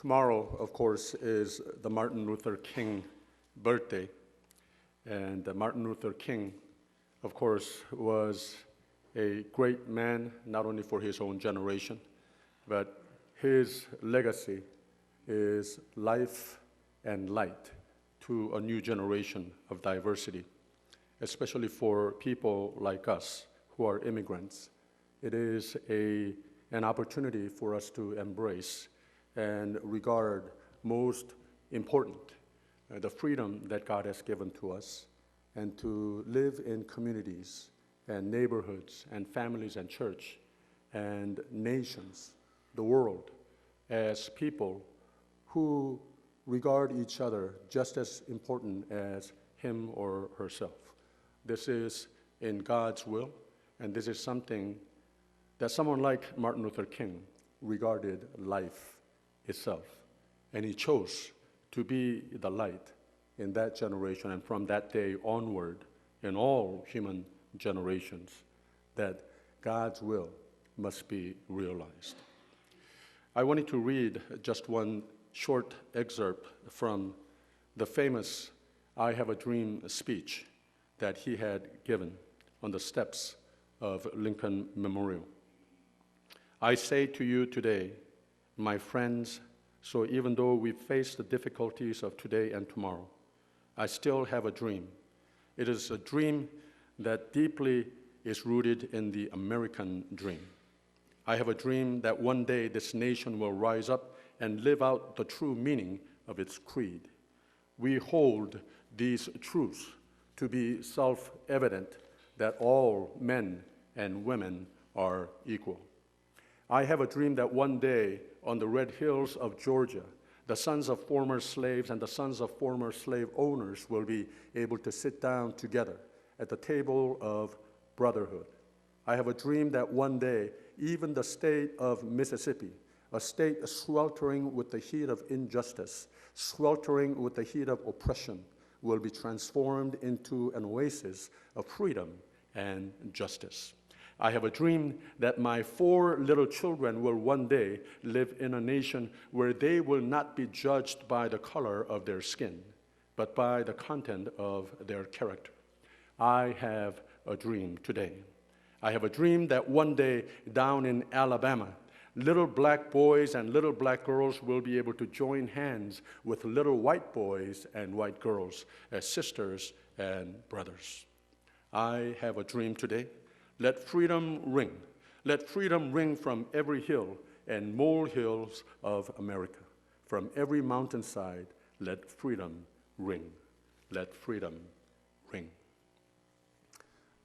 Tomorrow, of course, is the Martin Luther King birthday. And Martin Luther King, of course, was a great man, not only for his own generation, but his legacy is life and light to a new generation of diversity, especially for people like us who are immigrants. It is an opportunity for us to embrace and regard most important the freedom that God has given to us, and to live in communities and neighborhoods and families and church and nations, the world, as people who regard each other just as important as him or herself. This is in God's will, and this is something that someone like Martin Luther King regarded life itself, and he chose to be the light in that generation, and from that day onward in all human generations, that God's will must be realized. I wanted to read just one short excerpt from the famous I Have a Dream speech that he had given on the steps of Lincoln Memorial. I say to you today, my friends, so even though we face the difficulties of today and tomorrow, I still have a dream. It is a dream that deeply is rooted in the American dream. I have a dream that one day this nation will rise up and live out the true meaning of its creed. We hold these truths to be self-evident, that all men and women are equal. I have a dream that one day on the red hills of Georgia, the sons of former slaves and the sons of former slave owners will be able to sit down together at the table of brotherhood. I have a dream that one day, even the state of Mississippi, a state sweltering with the heat of injustice, sweltering with the heat of oppression, will be transformed into an oasis of freedom and justice. I have a dream that my 4 little children will one day live in a nation where they will not be judged by the color of their skin, but by the content of their character. I have a dream today. I have a dream that one day down in Alabama, little black boys and little black girls will be able to join hands with little white boys and white girls as sisters and brothers. I have a dream today. Let freedom ring. Let freedom ring from every hill and molehills of America. From every mountainside, let freedom ring. Let freedom ring.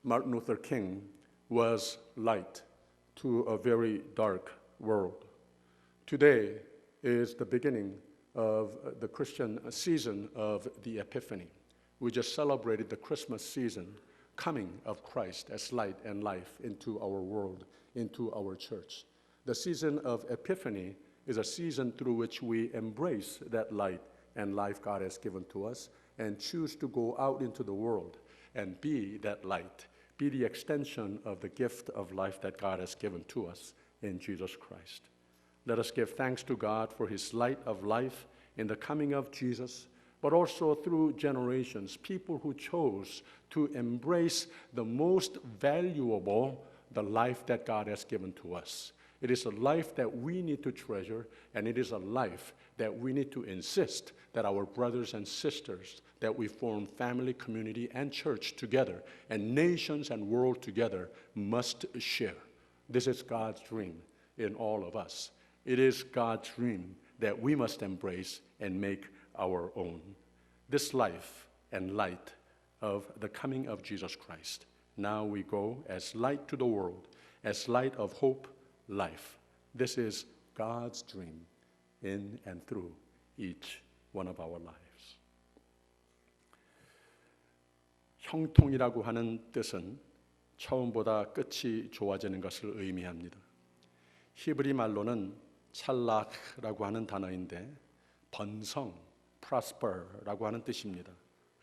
Martin Luther King was light to a very dark world. Today is the beginning of the Christian season of the Epiphany. We just celebrated the Christmas season, coming of Christ as light and life into our world, into our church. The season of Epiphany is a season through which we embrace that light and life God has given to us and choose to go out into the world and be that light, be the extension of the gift of life that God has given to us in Jesus Christ. Let us give thanks to God for his light of life in the coming of Jesus, but also through generations, people who chose to embrace the most valuable, the life that God has given to us. It is a life that we need to treasure, and it is a life that we need to insist that our brothers and sisters, that we form family, community, and church together, and nations and world together must share. This is God's dream in all of us. It is God's dream that we must embrace and make our own. This life and light of the coming of Jesus Christ. Now we go as light to the world, as light of hope, life. This is God's dream in and through each one of our lives. 형통이라고 하는 뜻은 처음보다 끝이 좋아지는 것을 의미합니다. 히브리 말로는 찰락라고 하는 단어인데 번성, prosper라고 하는 뜻입니다.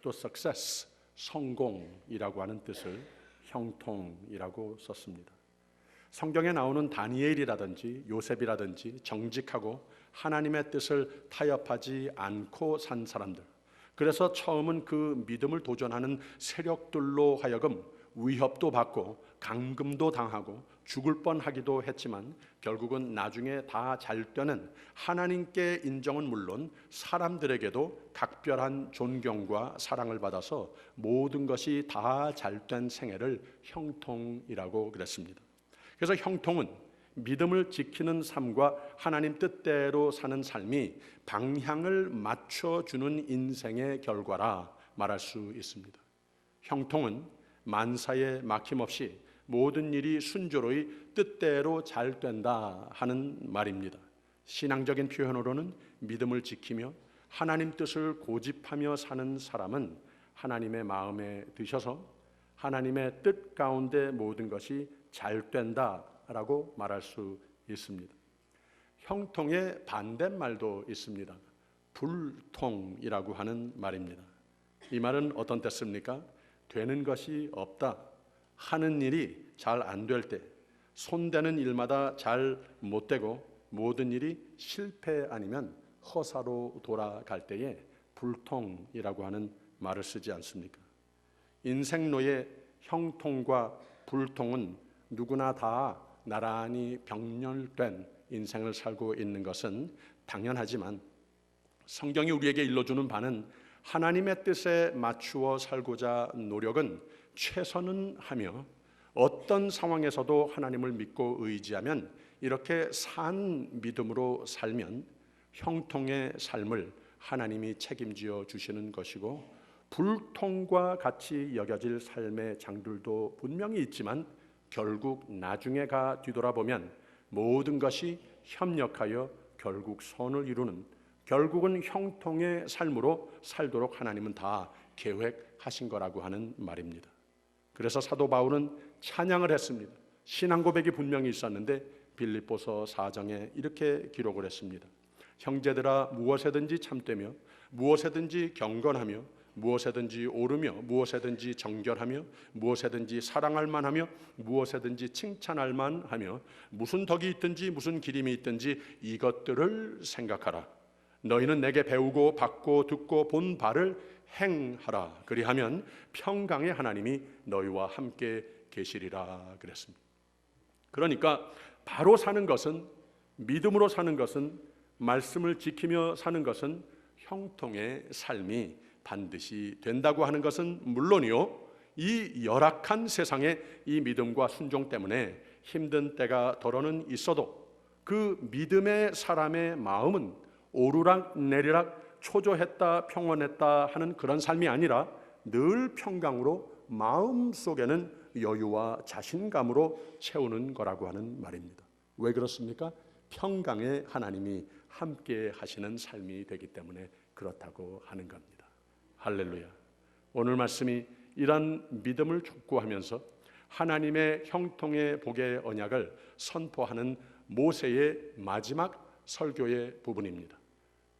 또 success, 성공이라고 하는 뜻을 형통이라고 썼습니다. 성경에 나오는 다니엘이라든지 요셉이라든지 정직하고 하나님의 뜻을 타협하지 않고 산 사람들, 그래서 처음은 그 믿음을 도전하는 세력들로 하여금 위협도 받고 감금도 당하고 죽을 뻔하기도 했지만 결국은 나중에 다 잘 되는, 하나님께 인정은 물론 사람들에게도 각별한 존경과 사랑을 받아서 모든 것이 다 잘 된 생애를 형통이라고 그랬습니다. 그래서 형통은 믿음을 지키는 삶과 하나님 뜻대로 사는 삶이 방향을 맞춰주는 인생의 결과라 말할 수 있습니다. 형통은 만사에 막힘없이 모든 일이 순조로이 뜻대로 잘 된다 하는 말입니다. 신앙적인 표현으로는 믿음을 지키며 하나님 뜻을 고집하며 사는 사람은 하나님의 마음에 드셔서 하나님의 뜻 가운데 모든 것이 잘 된다라고 말할 수 있습니다. 형통의 반대말도 있습니다. 불통이라고 하는 말입니다. 이 말은 어떤 뜻입니까? 되는 것이 없다, 하는 일이 잘 안 될 때, 손대는 일마다 잘 못 되고 모든 일이 실패 아니면 허사로 돌아갈 때에 불통이라고 하는 말을 쓰지 않습니까? 인생로의 형통과 불통은 누구나 다 나란히 병렬된 인생을 살고 있는 것은 당연하지만 성경이 우리에게 일러주는 바는 하나님의 뜻에 맞추어 살고자 노력은 최선은 하며 어떤 상황에서도 하나님을 믿고 의지하면 이렇게 산 믿음으로 살면 형통의 삶을 하나님이 책임지어 주시는 것이고, 불통과 같이 여겨질 삶의 장들도 분명히 있지만 결국 나중에 가 뒤돌아보면 모든 것이 협력하여 결국 선을 이루는, 결국은 형통의 삶으로 살도록 하나님은 다 계획하신 거라고 하는 말입니다. 그래서 사도 바울은 찬양을 했습니다. 신앙 고백이 분명히 있었는데 빌립보서 4장에 이렇게 기록을 했습니다. 형제들아, 무엇에든지 참되며 무엇에든지 경건하며 무엇에든지 오르며 무엇에든지 정결하며 무엇에든지 사랑할 만하며 무엇에든지 칭찬할 만하며 무슨 덕이 있든지 무슨 기림이 있든지 이것들을 생각하라. 너희는 내게 배우고 받고 듣고 본 바를 행하라. 그리하면 평강의 하나님이 너희와 함께 계시리라 그랬습니다. 그러니까 바로 사는 것은, 믿음으로 사는 것은, 말씀을 지키며 사는 것은 형통의 삶이 반드시 된다고 하는 것은 물론이요, 이 열악한 세상에 이 믿음과 순종 때문에 힘든 때가 덜어는 있어도 그 믿음의 사람의 마음은 오르락 내리락 초조했다 평온했다 하는 그런 삶이 아니라 늘 평강으로 마음속에는 여유와 자신감으로 채우는 거라고 하는 말입니다. 왜 그렇습니까? 평강의 하나님이 함께 하시는 삶이 되기 때문에 그렇다고 하는 겁니다. 할렐루야. 오늘 말씀이 이런 믿음을 촉구하면서 하나님의 형통의 복의 언약을 선포하는 모세의 마지막 설교의 부분입니다.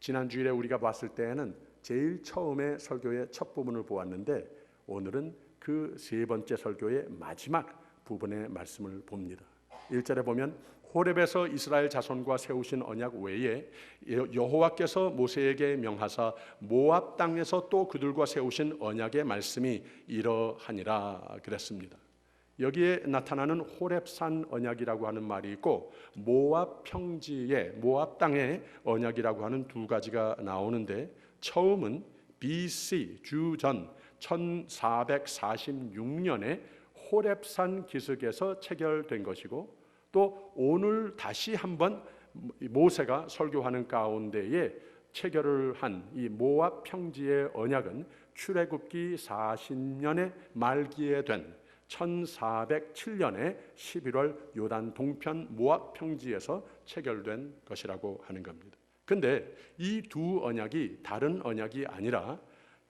지난 주일에 우리가 봤을 때에는 제일 처음에 설교의 첫 부분을 보았는데 오늘은 그 세 번째 설교의 마지막 부분의 말씀을 봅니다. 1절에 보면 호렙에서 이스라엘 자손과 세우신 언약 외에 여호와께서 모세에게 명하사 모압 땅에서 또 그들과 세우신 언약의 말씀이 이러하니라 그랬습니다. 여기에 나타나는 호렙산 언약이라고 하는 말이 있고 모압 평지의 모압 땅의 언약이라고 하는 두 가지가 나오는데, 처음은 BC 주전 1446년에 호렙산 기슭에서 체결된 것이고, 또 오늘 다시 한번 모세가 설교하는 가운데에 체결을 한 이 모압 평지의 언약은 출애굽기 40년의 말기에 된 1407년에 11월 요단 동편 모압 평지에서 체결된 것이라고 하는 겁니다. 근데 이 두 언약이 다른 언약이 아니라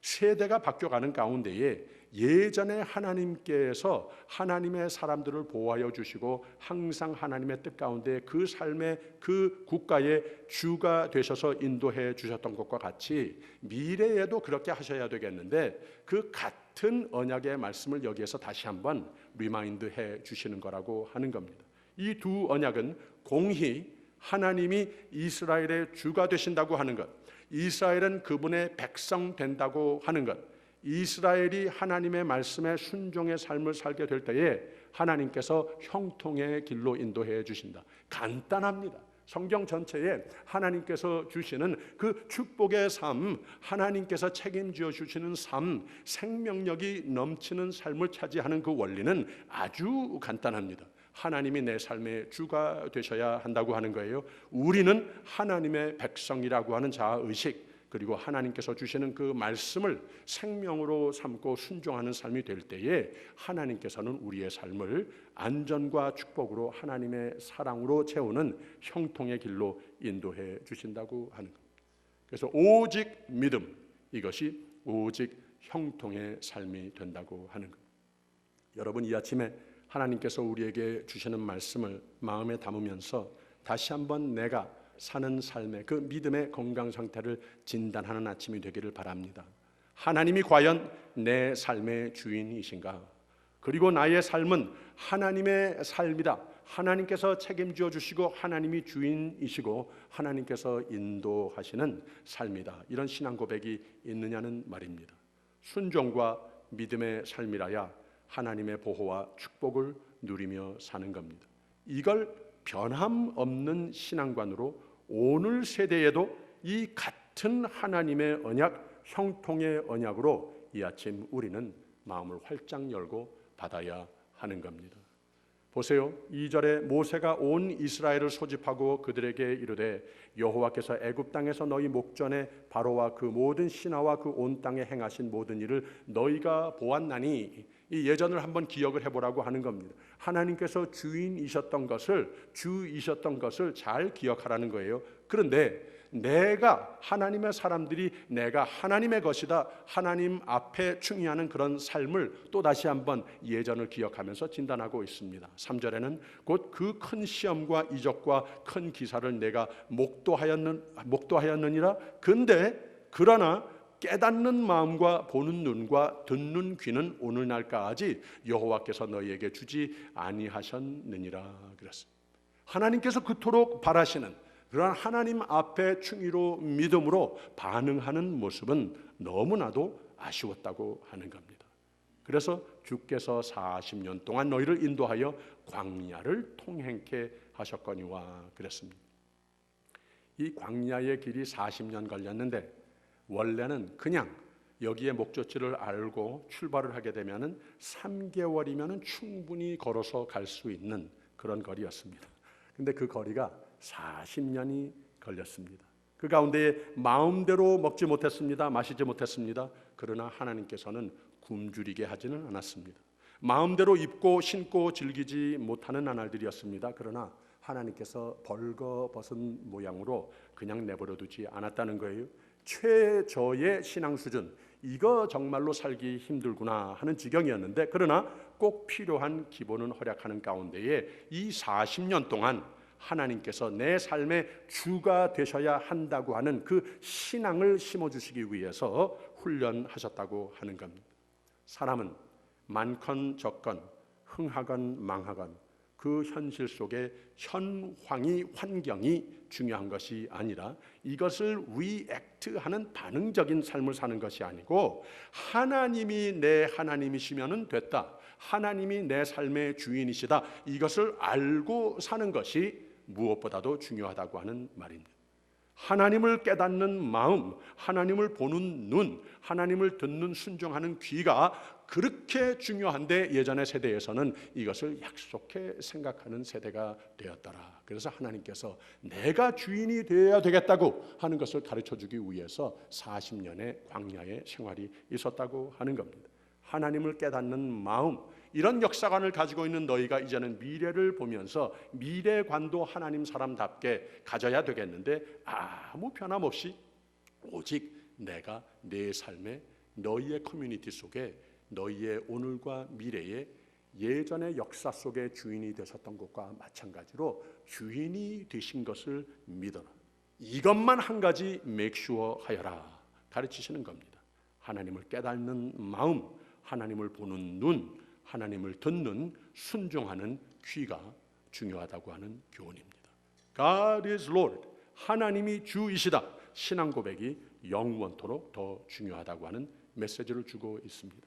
세대가 바뀌어가는 가운데에 예전에 하나님께서 하나님의 사람들을 보호하여 주시고 항상 하나님의 뜻 가운데 그 삶의 그 국가의 주가 되셔서 인도해 주셨던 것과 같이 미래에도 그렇게 하셔야 되겠는데, 그 같은 언약의 말씀을 여기에서 다시 한번 리마인드해 주시는 거라고 하는 겁니다. 이 두 언약은 공히 하나님이 이스라엘의 주가 되신다고 하는 것, 이스라엘은 그분의 백성 된다고 하는 것, 이스라엘이 하나님의 말씀에 순종의 삶을 살게 될 때에 하나님께서 형통의 길로 인도해 주신다. 간단합니다. 성경 전체에 하나님께서 주시는 그 축복의 삶, 하나님께서 책임져 주시는 삶, 생명력이 넘치는 삶을 차지하는 그 원리는 아주 간단합니다. 하나님이 내 삶의 주가 되셔야 한다고 하는 거예요. 우리는 하나님의 백성이라고 하는 자아의식, 그리고 하나님께서 주시는 그 말씀을 생명으로 삼고 순종하는 삶이 될 때에 하나님께서는 우리의 삶을 안전과 축복으로 하나님의 사랑으로 채우는 형통의 길로 인도해 주신다고 하는 것. 그래서 오직 믿음, 이것이 오직 형통의 삶이 된다고 하는 것. 여러분, 이 아침에 하나님께서 우리에게 주시는 말씀을 마음에 담으면서 다시 한번 내가 사는 삶의 그 믿음의 건강 상태를 진단하는 아침이 되기를 바랍니다. 하나님이 과연 내 삶의 주인이신가? 그리고 나의 삶은 하나님의 삶이다. 하나님께서 책임져 주시고 하나님이 주인이시고 하나님께서 인도하시는 삶이다. 이런 신앙 고백이 있느냐는 말입니다. 순종과 믿음의 삶이라야 하나님의 보호와 축복을 누리며 사는 겁니다. 이걸 변함없는 신앙관으로 오늘 세대에도 이 같은 하나님의 언약, 형통의 언약으로 이 아침 우리는 마음을 활짝 열고 받아야 하는 겁니다. 보세요. 2절에 모세가 온 이스라엘을 소집하고 그들에게 이르되 여호와께서 애굽 땅에서 너희 목전에 바로와 그 모든 신하와 그 온 땅에 행하신 모든 일을 너희가 보았나니, 이 예전을 한번 기억을 해보라고 하는 겁니다. 하나님께서 주이셨던 것을 잘 기억하라는 거예요. 그런데 내가 하나님의 사람들이 내가 하나님의 것이다, 하나님 앞에 충의하는 그런 삶을 또 다시 한번 예전을 기억하면서 진단하고 있습니다. 3절에는 곧 그 큰 시험과 이적과 큰 기사를 내가 목도하였느니라. 근데 그러나 깨닫는 마음과 보는 눈과 듣는 귀는 오늘날까지 여호와께서 너희에게 주지 아니하셨느니라 그랬습니다. 하나님께서 그토록 바라시는 그러한 하나님 앞에 충의로 믿음으로 반응하는 모습은 너무나도 아쉬웠다고 하는 겁니다. 그래서 주께서 40년 동안 너희를 인도하여 광야를 통행케 하셨거니와 그랬습니다. 이 광야의 길이 40년 걸렸는데 원래는 그냥 여기에 목적지를 알고 출발을 하게 되면은 3개월이면은 충분히 걸어서 갈 수 있는 그런 거리였습니다. 근데 그 거리가 40년이 걸렸습니다. 그 가운데 마음대로 먹지 못했습니다. 마시지 못했습니다. 그러나 하나님께서는 굶주리게 하지는 않았습니다. 마음대로 입고 신고 즐기지 못하는 나날들이었습니다. 그러나 하나님께서 벌거벗은 모양으로 그냥 내버려 두지 않았다는 거예요. 최저의 신앙 수준, 이거 정말로 살기 힘들구나 하는 지경이었는데, 그러나 꼭 필요한 기본은 허락하는 가운데에 이 40년 동안 하나님께서 내 삶의 주가 되셔야 한다고 하는 그 신앙을 심어주시기 위해서 훈련하셨다고 하는 겁니다. 사람은 많건 적건 흥하건 망하건 그 현실 속에 환경이 중요한 것이 아니라 이것을 리액트하는 반응적인 삶을 사는 것이 아니고 하나님이 내 하나님이시면 됐다, 하나님이 내 삶의 주인이시다, 이것을 알고 사는 것이 무엇보다도 중요하다고 하는 말입니다. 하나님을 깨닫는 마음, 하나님을 보는 눈, 하나님을 듣는 순종하는 귀가 그렇게 중요한데 예전의 세대에서는 이것을 약속해 생각하는 세대가 되었더라. 그래서 하나님께서 내가 주인이 되어야 되겠다고 하는 것을 가르쳐주기 위해서 40년의 광야의 생활이 있었다고 하는 겁니다. 하나님을 깨닫는 마음, 이런 역사관을 가지고 있는 너희가 이제는 미래를 보면서 미래관도 하나님 사람답게 가져야 되겠는데 아무 변함없이 오직 내가 내 삶에 너희의 커뮤니티 속에 너희의 오늘과 미래의 예전의 역사 속에 주인이 되셨던 것과 마찬가지로 주인이 되신 것을 믿어라. 이것만 한 가지 make sure 하여라 가르치시는 겁니다. 하나님을 깨닫는 마음, 하나님을 보는 눈, 하나님을 듣는 순종하는 귀가 중요하다고 하는 교훈입니다. God is Lord. 하나님이 주이시다. 신앙 고백이 영원토록 더 중요하다고 하는 메시지를 주고 있습니다.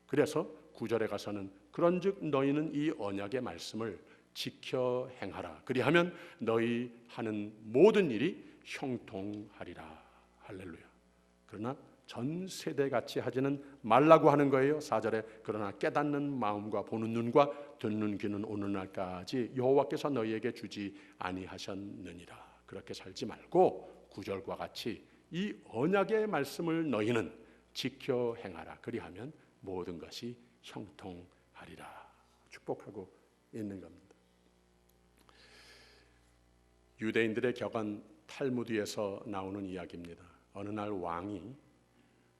그래서 9절에 가서는 그런즉 너희는 이 언약의 말씀을 지켜 행하라. 그리하면 너희 하는 모든 일이 형통하리라. 할렐루야. 그러나 전 세대 같이 하지는 말라고 하는 거예요. 4절에 그러나 깨닫는 마음과 보는 눈과 듣는 귀는 오는 날까지 여호와께서 너희에게 주지 아니하셨느니라. 그렇게 살지 말고 9절과 같이 이 언약의 말씀을 너희는 지켜 행하라. 그리하면 모든 것이 형통하리라. 축복하고 있는 겁니다. 유대인들의 격언 탈무드에서 나오는 이야기입니다. 어느 날 왕이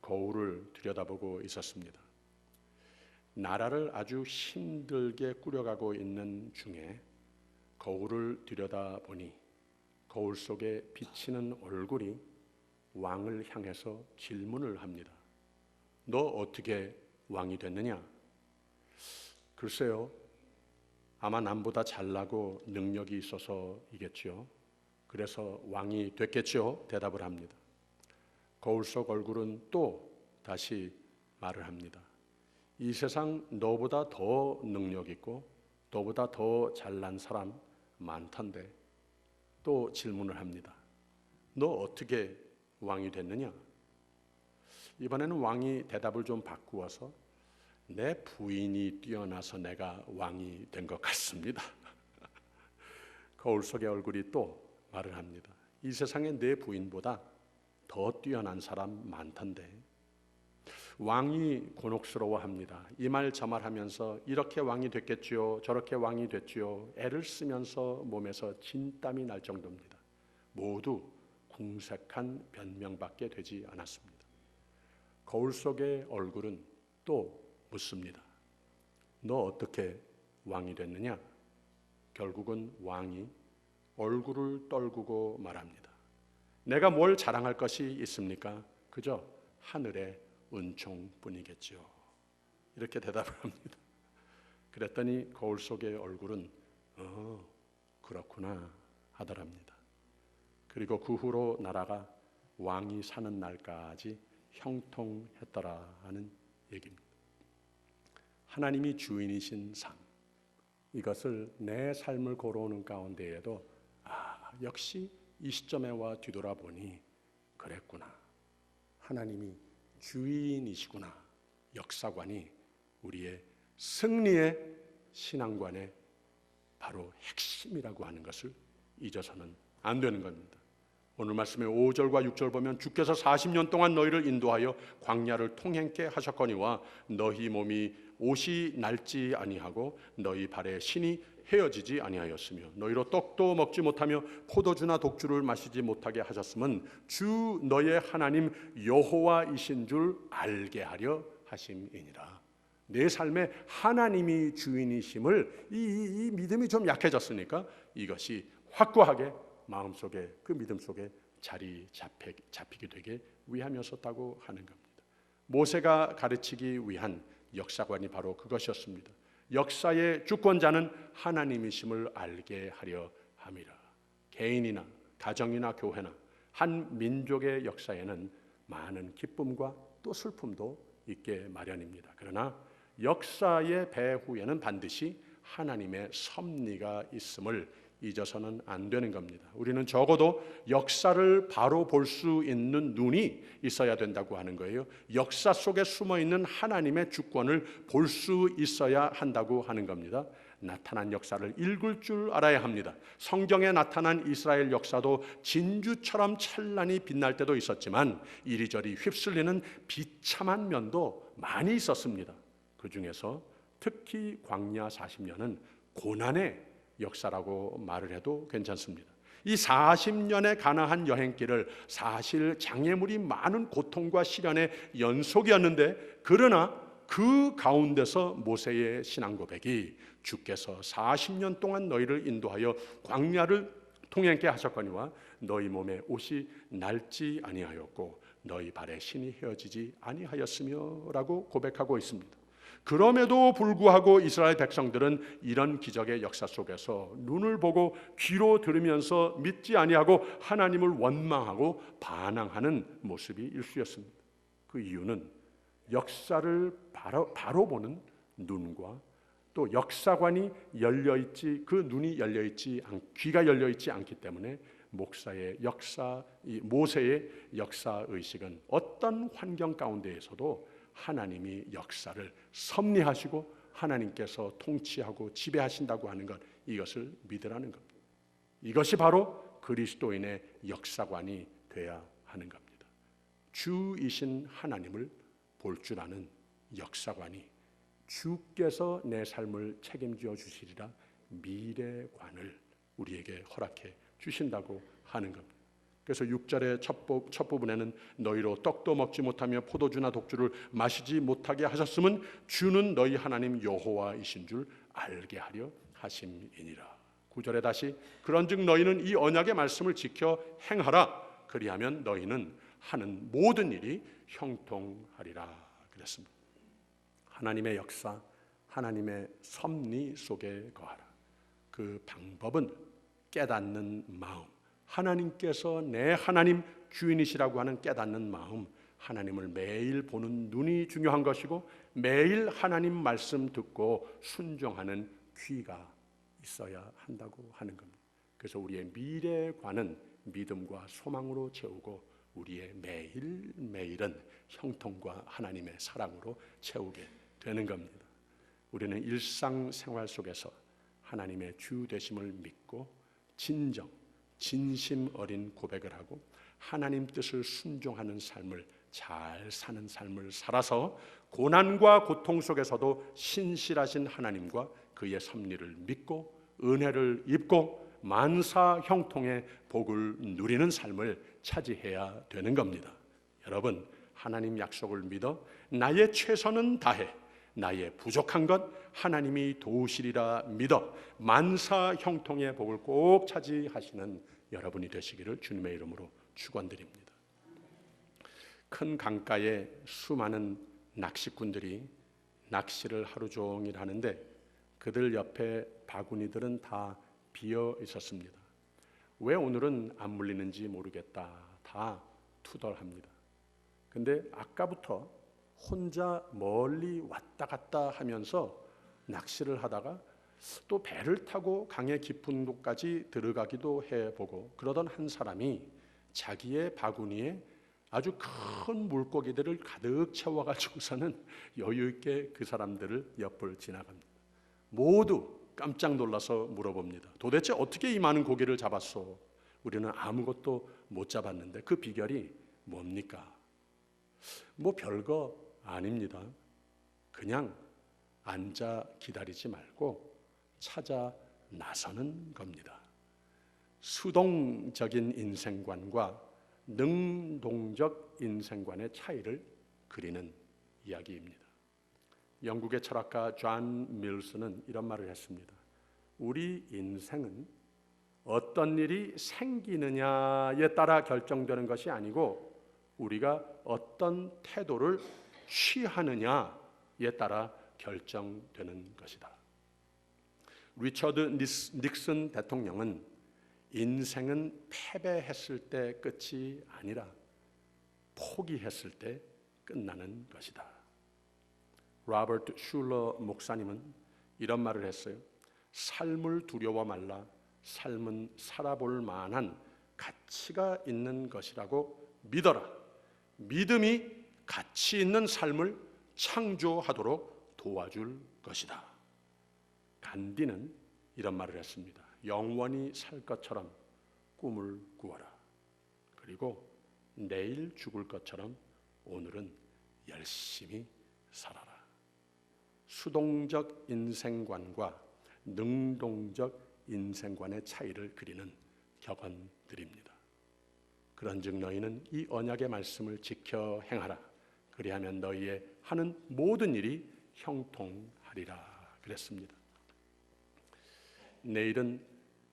거울을 들여다보고 있었습니다. 나라를 아주 힘들게 꾸려가고 있는 중에 거울을 들여다보니 거울 속에 비치는 얼굴이 왕을 향해서 질문을 합니다. 너 어떻게 왕이 됐느냐? 글쎄요, 아마 남보다 잘나고 능력이 있어서이겠지요. 그래서 왕이 됐겠지요. 대답을 합니다. 거울 속 얼굴은 또 다시 말을 합니다. 이 세상 너보다 더 능력 있고 너보다 더 잘난 사람 많던데. 또 질문을 합니다. 너 어떻게 왕이 됐느냐? 이번에는 왕이 대답을 좀 바꾸어서 내 부인이 뛰어나서 내가 왕이 된 것 같습니다. 거울 속의 얼굴이 또 말을 합니다. 이 세상에 내 부인보다 더 뛰어난 사람 많던데. 왕이 곤혹스러워합니다. 이 말 저 말 하면서 이렇게 왕이 됐겠지요, 저렇게 왕이 됐지요. 애를 쓰면서 몸에서 진땀이 날 정도입니다. 모두 궁색한 변명밖에 되지 않았습니다. 거울 속의 얼굴은 또 묻습니다. 너 어떻게 왕이 됐느냐? 결국은 왕이 얼굴을 떨구고 말합니다. 내가 뭘 자랑할 것이 있습니까? 그저 하늘의 은총뿐이겠죠. 이렇게 대답을 합니다. 그랬더니 거울 속의 얼굴은 그렇구나 하더랍니다. 그리고 그 후로 나라가 왕이 사는 날까지 형통했더라 하는 얘기입니다. 하나님이 주인이신 삶, 이것을 내 삶을 걸어오는 가운데에도 역시 이 시점에 와 뒤돌아보니 그랬구나. 하나님이 주인이시구나. 역사관이 우리의 승리의 신앙관의 바로 핵심이라고 하는 것을 잊어서는 안 되는 겁니다. 오늘 말씀의 5절과 6절 보면 주께서 40년 동안 너희를 인도하여 광야를 통행케 하셨거니와 너희 몸이 옷이 낡지 아니하고 너희 발에 신이 헤어지지 아니하였으며 너희로 떡도 먹지 못하며 포도주나 독주를 마시지 못하게 하셨음은 주 너의 하나님 여호와이신 줄 알게 하려 하심이니라. 내 삶에 하나님이 주인이심을 이 믿음이 좀 약해졌으니까 이것이 확고하게 마음속에 그 믿음 속에 자리 잡히게 되게 위함이었었다고 하는 겁니다. 모세가 가르치기 위한 역사관이 바로 그것이었습니다. 역사의 주권자는 하나님이심을 알게 하려 함이라. 개인이나 가정이나 교회나 한 민족의 역사에는 많은 기쁨과 또 슬픔도 있게 마련입니다. 그러나 역사의 배후에는 반드시 하나님의 섭리가 있음을 잊어서는 안 되는 겁니다. 우리는 적어도 역사를 바로 볼 수 있는 눈이 있어야 된다고 하는 거예요. 역사 속에 숨어 있는 하나님의 주권을 볼 수 있어야 한다고 하는 겁니다. 나타난 역사를 읽을 줄 알아야 합니다. 성경에 나타난 이스라엘 역사도 진주처럼 찬란히 빛날 때도 있었지만 이리저리 휩쓸리는 비참한 면도 많이 있었습니다. 그 중에서 특히 광야 40년은 고난의 역사라고 말을 해도 괜찮습니다. 이 40년의 가나안 여행길을 사실 장애물이 많은 고통과 시련의 연속이었는데 그러나 그 가운데서 모세의 신앙 고백이 주께서 40년 동안 너희를 인도하여 광야를 통행케 하셨거니와 너희 몸에 옷이 낡지 아니하였고 너희 발에 신이 헤어지지 아니하였으며 라고 고백하고 있습니다. 그럼에도 불구하고 이스라엘 백성들은 이런 기적의 역사 속에서 눈을 보고 귀로 들으면서 믿지 아니하고 하나님을 원망하고 반항하는 모습이 일쑤였습니다. 그 이유는 역사를 바로 보는 눈과 또 역사관이 열려있지, 그 눈이 열려있지, 귀가 열려있지 않기 때문에 목사의 역사, 모세의 역사 의식은 어떤 환경 가운데에서도 하나님이 역사를 섭리하시고 하나님께서 통치하고 지배하신다고 하는 것, 이것을 믿으라는 겁니다. 이것이 바로 그리스도인의 역사관이 되어야 하는 겁니다. 주이신 하나님을 볼 줄 아는 역사관이, 주께서 내 삶을 책임져 주시리라 미래관을 우리에게 허락해 주신다고 하는 겁니다. 그래서 6절의 첫 부분에는 너희로 떡도 먹지 못하며 포도주나 독주를 마시지 못하게 하셨음은 주는 너희 하나님 여호와이신 줄 알게 하려 하심이니라. 9절에 다시 그런즉 너희는 이 언약의 말씀을 지켜 행하라. 그리하면 너희는 하는 모든 일이 형통하리라 그랬습니다. 하나님의 역사, 하나님의 섭리 속에 거하라. 그 방법은 깨닫는 마음, 하나님께서 내 하나님 주인이시라고 하는 깨닫는 마음, 하나님을 매일 보는 눈이 중요한 것이고 매일 하나님 말씀 듣고 순종하는 귀가 있어야 한다고 하는 겁니다. 그래서 우리의 미래관은 믿음과 소망으로 채우고 우리의 매일매일은 형통과 하나님의 사랑으로 채우게 되는 겁니다. 우리는 일상생활 속에서 하나님의 주 되심을 믿고 진정, 진심 어린 고백을 하고 하나님 뜻을 순종하는 삶을, 잘 사는 삶을 살아서 고난과 고통 속에서도 신실하신 하나님과 그의 섭리를 믿고 은혜를 입고 만사 형통의 복을 누리는 삶을 차지해야 되는 겁니다. 여러분, 하나님 약속을 믿어 나의 최선은 다해 나의 부족한 것 하나님이 도우시리라 믿어 만사 형통의 복을 꼭 차지하시는 여러분이 되시기를 주님의 이름으로 축원드립니다. 큰 강가에 수많은 낚시꾼들이 낚시를 하루 종일 하는데 그들 옆에 바구니들은 다 비어 있었습니다. 왜 오늘은 안 물리는지 모르겠다, 다 투덜합니다. 근데 아까부터 혼자 멀리 왔다 갔다 하면서 낚시를 하다가 또 배를 타고 강의 깊은 곳까지 들어가기도 해보고 그러던 한 사람이 자기의 바구니에 아주 큰 물고기들을 가득 채워가지고서는 여유 있게 그 사람들을 옆을 지나갑니다. 모두 깜짝 놀라서 물어봅니다. 도대체 어떻게 이 많은 고기를 잡았소? 우리는 아무것도 못 잡았는데 그 비결이 뭡니까? 뭐 별거 아닙니다. 그냥 앉아 기다리지 말고 찾아 나서는 겁니다. 수동적인 인생관과 능동적 인생관의 차이를 그리는 이야기입니다. 영국의 철학가 존 밀스는 이런 말을 했습니다. 우리 인생은 어떤 일이 생기느냐에 따라 결정되는 것이 아니고 우리가 어떤 태도를 취하느냐에 따라 결정되는 것이다. 리처드 닉슨 대통령은 인생은 패배했을 때 끝이 아니라 포기했을 때 끝나는 것이다. 로버트 슐러 목사님은 이런 말을 했어요. 삶을 두려워 말라. 삶은 살아볼 만한 가치가 있는 것이라고 믿어라. 믿음이 가치 있는 삶을 창조하도록 도와줄 것이다. 간디는 이런 말을 했습니다. 영원히 살 것처럼 꿈을 꾸어라. 그리고 내일 죽을 것처럼 오늘은 열심히 살아라. 수동적 인생관과 능동적 인생관의 차이를 그리는 격언들입니다. 그런즉 너희는 이 언약의 말씀을 지켜 행하라. 그리하면 너희의 하는 모든 일이 형통하리라 그랬습니다. 내일은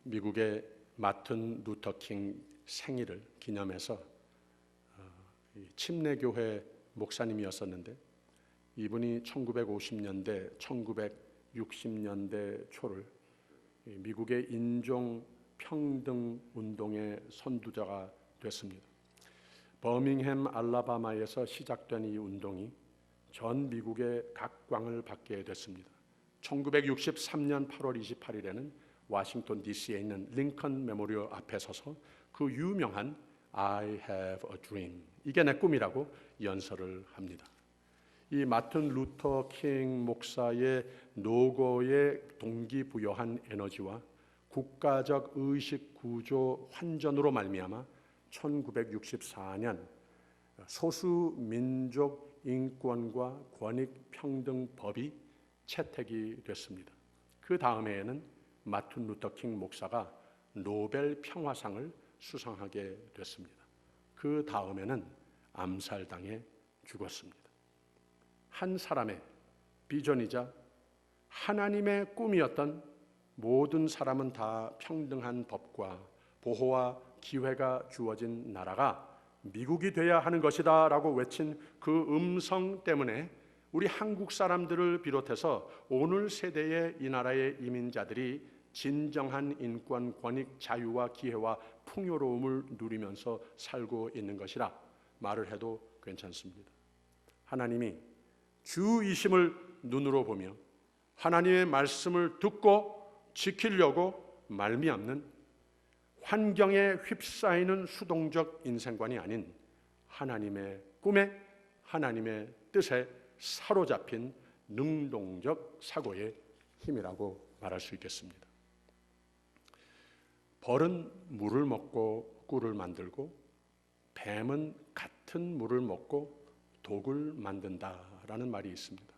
미국의 마틴 루터 킹 생일을 기념해서 침례교회 목사님이었었는데 이분이 1950년대, 1960년대 초를 미국의 인종 평등 운동의 선두자가 됐습니다. 버밍햄 알라바마에서 시작된 이 운동이 전 미국의 각광을 받게 됐습니다. 1963년 8월 28일에는 워싱턴 DC에 있는 링컨 메모리얼 앞에 서서 그 유명한 I have a dream, 이게 내 꿈이라고 연설을 합니다. 이 마틴 루터 킹 목사의 노고에 동기부여한 에너지와 국가적 의식 구조 환전으로 말미암아 1964년 소수민족 인권과 권익평등법이 채택이 됐습니다. 그 다음해에는 마틴 루터 킹 목사가 노벨 평화상을 수상하게 됐습니다. 그 다음에는 암살당해 죽었습니다. 한 사람의 비전이자 하나님의 꿈이었던 모든 사람은 다 평등한 법과 보호와 기회가 주어진 나라가 미국이 돼야 하는 것이다 라고 외친 그 음성 때문에 우리 한국 사람들을 비롯해서 오늘 세대의 이 나라의 이민자들이 진정한 인권, 권익, 자유와 기회와 풍요로움을 누리면서 살고 있는 것이라 말을 해도 괜찮습니다. 하나님이 주이심을 눈으로 보며 하나님의 말씀을 듣고 지키려고 말미암는 환경에 휩싸이는 수동적 인생관이 아닌 하나님의 꿈에, 하나님의 뜻에 사로잡힌 능동적 사고의 힘이라고 말할 수 있겠습니다. 벌은 물을 먹고 꿀을 만들고 뱀은 같은 물을 먹고 독을 만든다라는 말이 있습니다.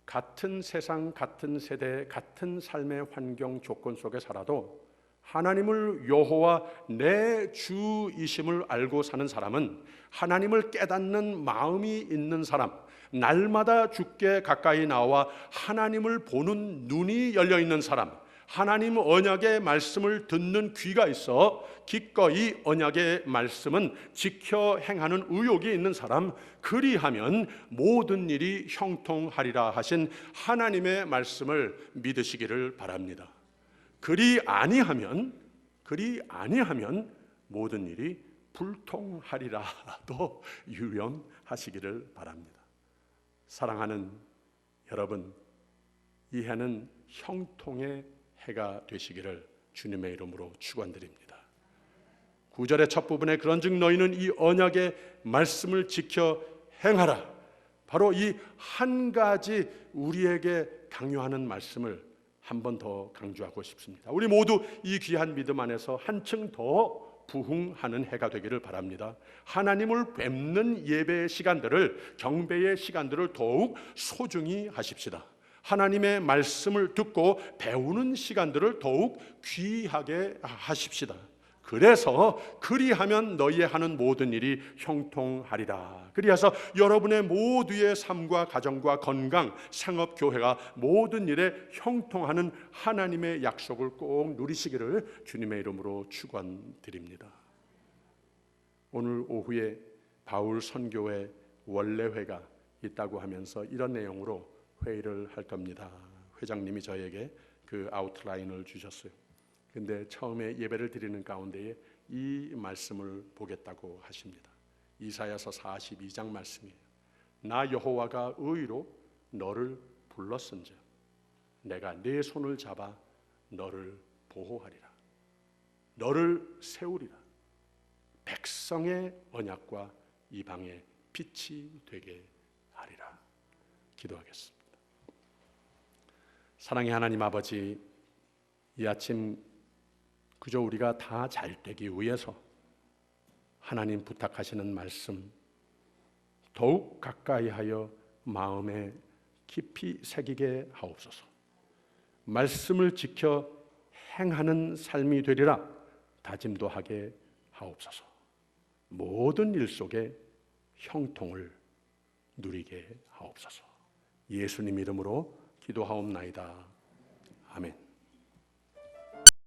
같은 세상, 같은 세대, 같은 삶의 환경 조건 속에 살아도 하나님을 여호와 내 주이심을 알고 사는 사람은 하나님을 깨닫는 마음이 있는 사람, 날마다 주께 가까이 나와 하나님을 보는 눈이 열려 있는 사람, 하나님 언약의 말씀을 듣는 귀가 있어 기꺼이 언약의 말씀은 지켜 행하는 의욕이 있는 사람, 그리하면 모든 일이 형통하리라 하신 하나님의 말씀을 믿으시기를 바랍니다. 그리 아니하면 모든 일이 불통하리라도 유념하시기를 바랍니다. 사랑하는 여러분, 이 해는 형통의 해가 되시기를 주님의 이름으로 축원드립니다. 9절의 첫 부분에 그런즉 너희는 이 언약의 말씀을 지켜 행하라. 바로 이 한 가지 우리에게 강요하는 말씀을 한 번 더 강조하고 싶습니다. 우리 모두 이 귀한 믿음 안에서 한층 더 부흥하는 해가 되기를 바랍니다. 하나님을 뵙는 예배의 시간들을, 경배의 시간들을 더욱 소중히 하십시다. 하나님의 말씀을 듣고 배우는 시간들을 더욱 귀하게 하십시다. 그래서 그리하면 너희의 하는 모든 일이 형통하리라. 그리하서 여러분의 모두의 삶과 가정과 건강, 상업, 교회가 모든 일에 형통하는 하나님의 약속을 꼭 누리시기를 주님의 이름으로 축원드립니다. 오늘 오후에 바울 선교회 원래회가 있다고 하면서 이런 내용으로 회의를 할 겁니다. 회장님이 저에게 그 아웃라인을 주셨어요. 근데 처음에 예배를 드리는 가운데에 이 말씀을 보겠다고 하십니다. 이사야서 42장 말씀이에요. 나 여호와가 의로 너를 불렀은즉 내가 네 손을 잡아 너를 보호하리라. 너를 세우리라. 백성의 언약과 이방의 빛이 되게 하리라. 기도하겠습니다. 사랑의 하나님 아버지, 이 아침 그저 우리가 다 잘 되기 위해서 하나님 부탁하시는 말씀 더욱 가까이 하여 마음에 깊이 새기게 하옵소서. 말씀을 지켜 행하는 삶이 되리라 다짐도 하게 하옵소서. 모든 일 속에 형통을 누리게 하옵소서. 예수님 이름으로 기도하옵나이다. 아멘.